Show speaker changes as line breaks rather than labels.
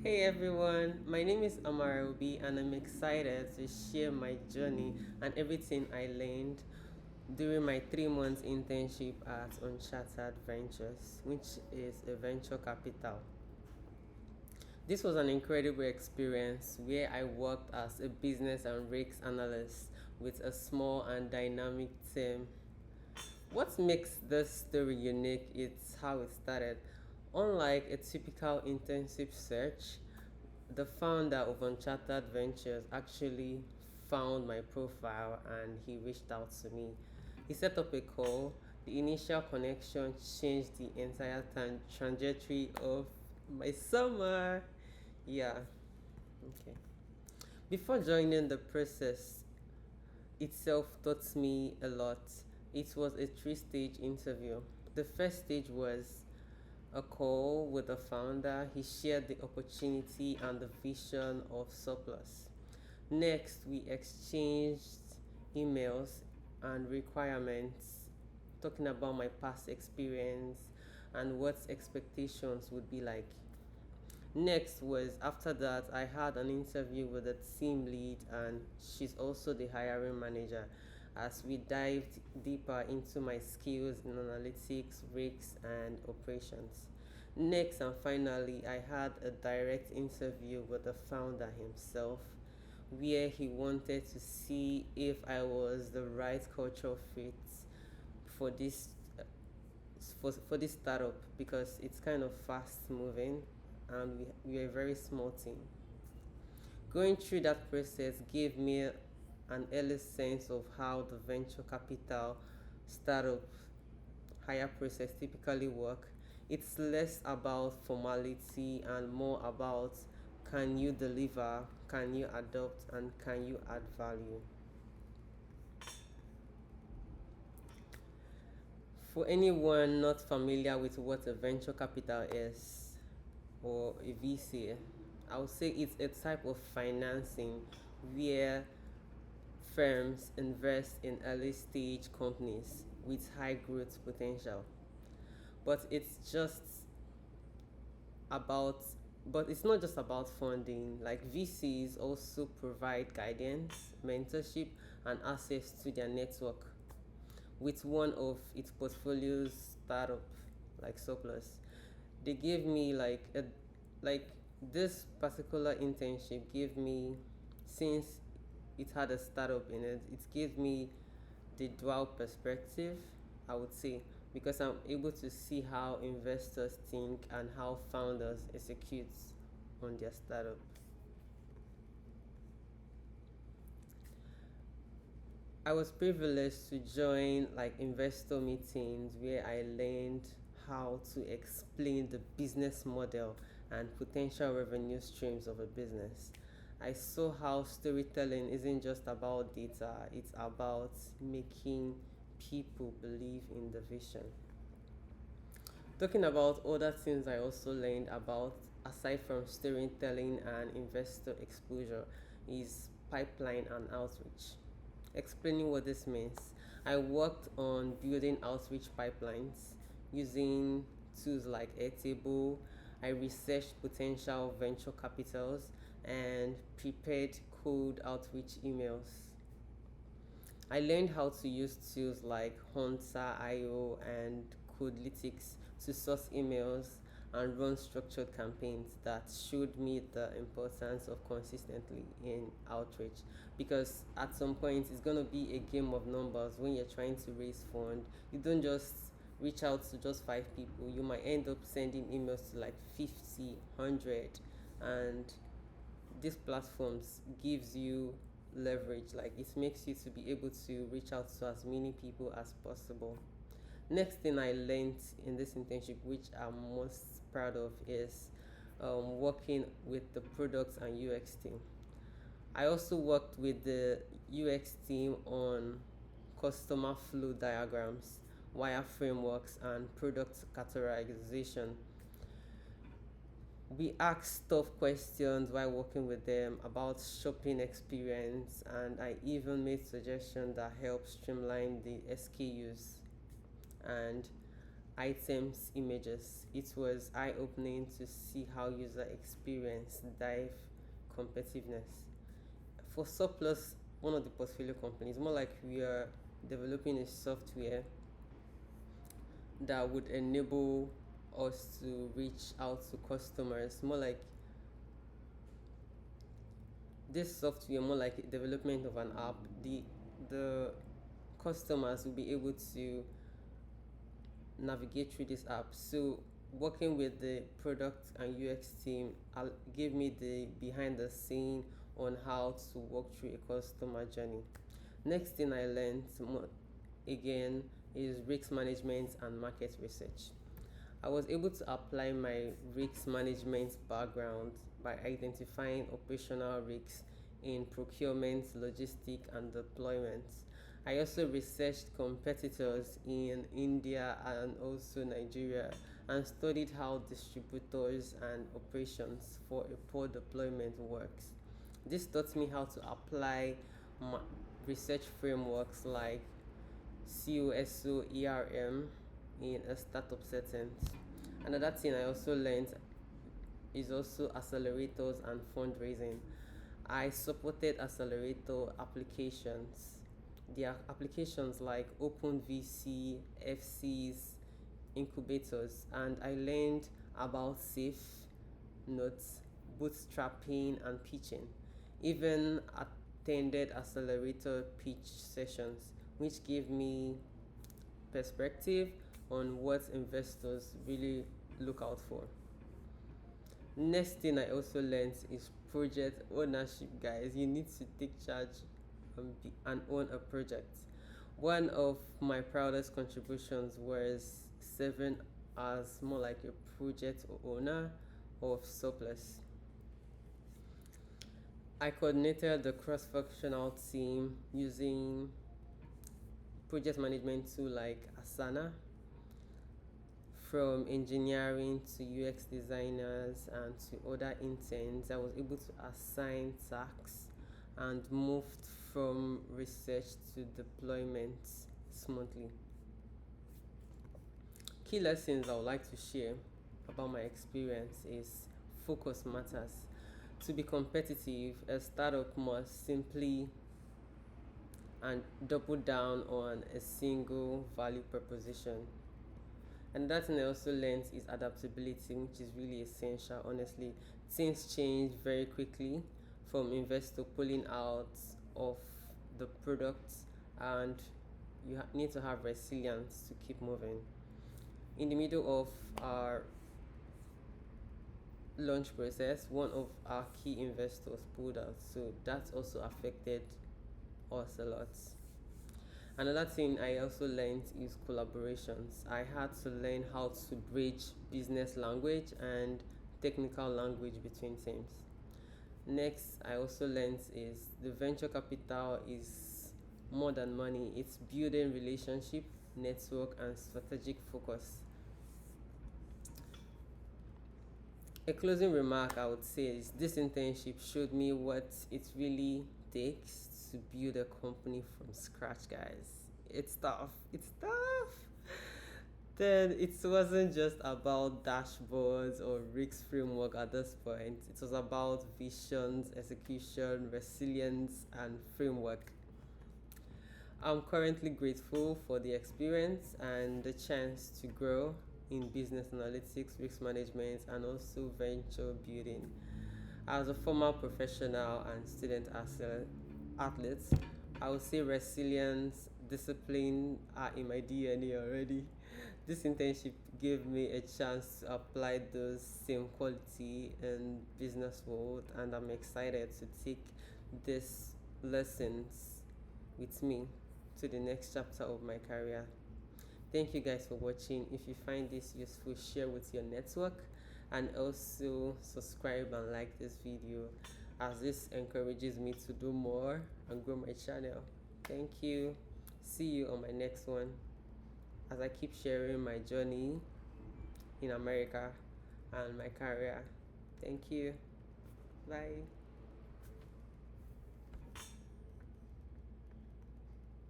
Hey everyone, my name is Amarobi and I'm excited to share my journey and everything I learned during my 3 months internship at Uncharted Ventures, which is a venture capital. This was an incredible experience where I worked as a business and risk analyst with a small and dynamic team. What makes this story unique is how it started. Unlike a typical internship search, the founder of Uncharted Ventures actually found my profile and he reached out to me. He set up a call. The initial connection changed the entire trajectory of my summer. Yeah, okay. Before joining the process itself taught me a lot. It was a three-stage interview. The first stage was a call with the founder. He shared the opportunity and the vision of surplus. Next, we exchanged emails and requirements, talking about my past experience and what expectations would be like. Next was after that, I had an interview with the team lead, and she's also the hiring manager as we dived deeper into my skills in analytics, risks, and operations. Next and finally, I had a direct interview with the founder himself where he wanted to see if I was the right cultural fit for this for this startup because it's kind of fast moving and we are a very small team. Going through that process gave me an early sense of how the venture capital startup hire process typically work. It's less about formality and more about can you deliver, can you adopt, and can you add value. For anyone not familiar with what a venture capital is or a VC, I would say it's a type of financing where firms invest in early stage companies with high growth potential. But it's just about but it's not just about funding. Like VCs also provide guidance, mentorship, and access to their network with one of its portfolios startup like surplus. They gave me like this particular internship gave me, since it had a startup in it, it gave me the dual perspective, I would say, because I'm able to see how investors think and how founders execute on their startup. I was privileged to join like investor meetings where I learned how to explain the business model and potential revenue streams of a business. I saw how storytelling isn't just about data, it's about making people believe in the vision. Talking about other things I also learned about, aside from storytelling and investor exposure, is pipeline and outreach. Explaining what this means, I worked on building outreach pipelines using tools like Airtable. I researched potential venture capitals and prepared cold outreach emails. I learned how to use tools like Hunter.io and Codelitics to source emails and run structured campaigns that showed me the importance of consistently in outreach, because at some point it's going to be a game of numbers. When you're trying to raise funds, you don't just reach out to just 5 people. You might end up sending emails to like 50, 100, and these platforms gives you leverage. Like it makes you to be able to reach out to as many people as possible. Next thing I learned in this internship, which I'm most proud of, is working with the products and UX team. I also worked with the UX team on customer flow diagrams, wire frameworks, and product categorization. We asked tough questions while working with them about shopping experience, and I even made suggestions that help streamline the SKUs. And items images. It was eye-opening to see how user experience drive competitiveness. For Surplus, one of the portfolio companies, more like we are developing a software that would enable us to reach out to customers, more like this software, more like development of an app. The customers will be able to navigate through this app. So working with the product and UX team gave me the behind the scene on how to walk through a customer journey. Next thing I learned again is risk management and market research. I was able to apply my risk management background by identifying operational risks in procurement, logistics, and deployment. I also researched competitors in India and also Nigeria and studied how distributors and operations for a poor deployment works. This taught me how to apply research frameworks like COSO ERM in a startup setting. Another thing I also learned is also accelerators and fundraising. I supported accelerator applications. There are applications like OpenVC, FCs, incubators, and I learned about safe notes, bootstrapping, and pitching. Even attended accelerator pitch sessions, which gave me perspective on what investors really look out for. Next thing I also learned is project ownership, guys. You need to take charge and own a project. One of my proudest contributions was serving as more like a project owner of Surplus. I coordinated the cross-functional team using project management tool like Asana, from engineering to UX designers and to other interns. I was able to assign tasks and moved from research to deployment smoothly. Key lessons I would like to share about my experience is focus matters. To be competitive, a startup must simply and double down on a single value proposition. And that thing I also learned is adaptability, which is really essential. Honestly, things change very quickly from investor pulling out of the product, and you need to have resilience to keep moving. In the middle of our launch process, one of our key investors pulled out, so that also affected us a lot. Another thing I also learned is collaborations. I had to learn how to bridge business language and technical language between teams. Next, I also learned is the venture capital is more than money. It's building relationship, network, and strategic focus. A closing remark I would say is this internship showed me what it really takes to build a company from scratch, guys. It's tough. It's tough. Then it wasn't just about dashboards or risk framework at this point. It was about visions, execution, resilience, and framework. I'm currently grateful for the experience and the chance to grow in business analytics, risk management, and also venture building. As a former professional and student athlete, I would say resilience, discipline are in my DNA already. This internship gave me a chance to apply those same quality in business world, and I'm excited to take these lessons with me to the next chapter of my career. Thank you guys for watching. If you find this useful, share with your network and also subscribe and like this video, as this encourages me to do more and grow my channel. Thank you. See you on my next one as I keep sharing my journey in America and my career. Thank you. Bye.